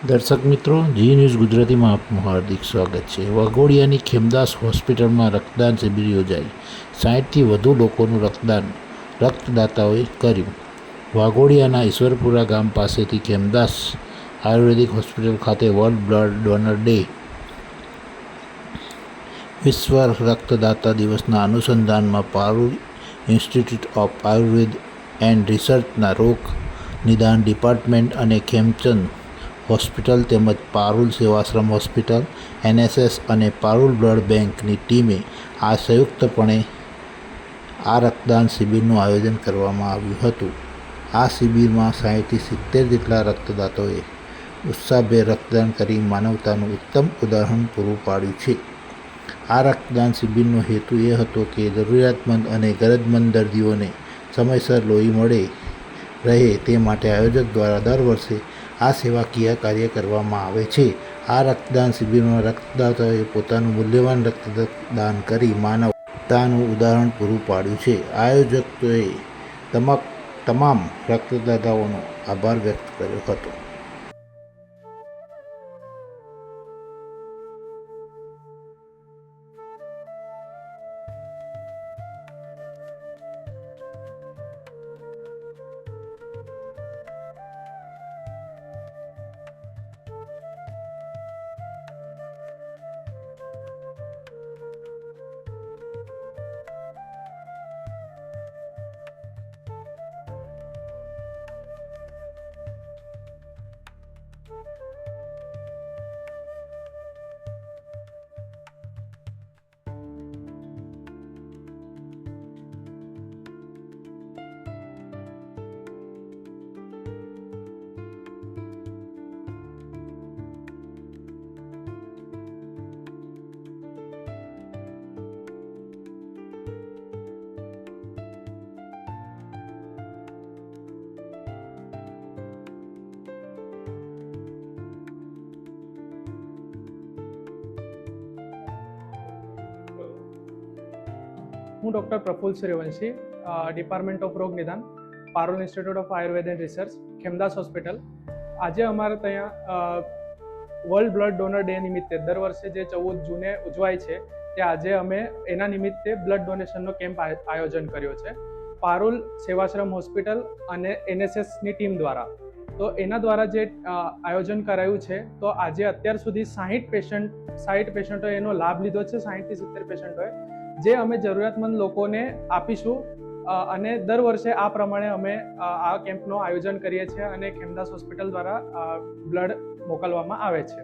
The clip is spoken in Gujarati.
દર્શક મિત્રો, જી ન્યૂઝ ગુજરાતીમાં આપનું હાર્દિક સ્વાગત છે। વાઘોડિયાની ખેમદાસ હોસ્પિટલમાં રક્તદાન શિબિર યોજાઈ। 60થી વધુ લોકોનું રક્તદાતાઓએ કર્યું। વાઘોડિયાના ઈશ્વરપુરા ગામ પાસેથી ખેમદાસ આયુર્વેદિક હોસ્પિટલ ખાતે વર્લ્ડ બ્લડ ડોનર ડે વિશ્વ રક્તદાતા દિવસના અનુસંધાનમાં Parul institute of Ayurveda and રિસર્ચના રોગ નિદાન ડિપાર્ટમેન્ટ અને ખેમચંદ હોસ્પિટલ તેમજ પારુલ સેવાશ્રમ હોસ્પિટલ, NSS અને પારુલ બ્લડ બેંકની ટીમે સંયુક્તપણે આ રક્તદાન શિબિરનું આયોજન કરવામાં આવ્યું હતું। આ શિબિરમાં 60થી 70 જેટલા રક્તદાતાઓએ ઉત્સાહભેર રક્તદાન કરી માનવતાનું ઉત્તમ ઉદાહરણ પૂરું પાડ્યું છે। આ રક્તદાન શિબિરનો હેતુ એ હતો કે જરૂરિયાતમંદ અને ગરજમંદ દર્દીઓને સમયસર લોહી મળી રહે તે માટે આયોજક દ્વારા દર વર્ષે આ સેવાકીય કાર્ય કરવામાં આવે છે। આ રક્તદાન શિબિરમાં રક્તદાતાઓએ પોતાનું મૂલ્યવાન રક્તદાન કરી માનવતાનું ઉદાહરણ પૂરું પાડ્યું છે। આયોજકોએ તમામ રક્તદાતાઓનો આભાર વ્યક્ત કર્યો હતો। હું doctor Praful Suryavanshi, department of રોગ નિદાન, Parul institute of Ayurveda and research, Khemdas hospital. આજે અમારે ત્યાં વર્લ્ડ બ્લડ ડોનર ડે નિમિત્તે દર વર્ષે જે 14 જૂને ઉજવાય છે તે આજે અમે એના નિમિત્તે બ્લડ ડોનેશનનો કેમ્પ આયોજન કર્યો છે પારુલ સેવાશ્રમ હોસ્પિટલ અને NSSની ટીમ દ્વારા। તો એના દ્વારા જે આયોજન કરાયું છે તો આજે અત્યાર સુધી 60 પેશન્ટોએ એનો લાભ લીધો છે। 60થી 70 પેશન્ટોએ જે અમે જરૂરિયાતમંદ લોકોને આપીશું અને દર વર્ષે આ પ્રમાણે અમે આ કેમ્પનું આયોજન કરીએ છીએ અને ખેમદાસ હોસ્પિટલ દ્વારા બ્લડ મોકલવામાં આવે છે।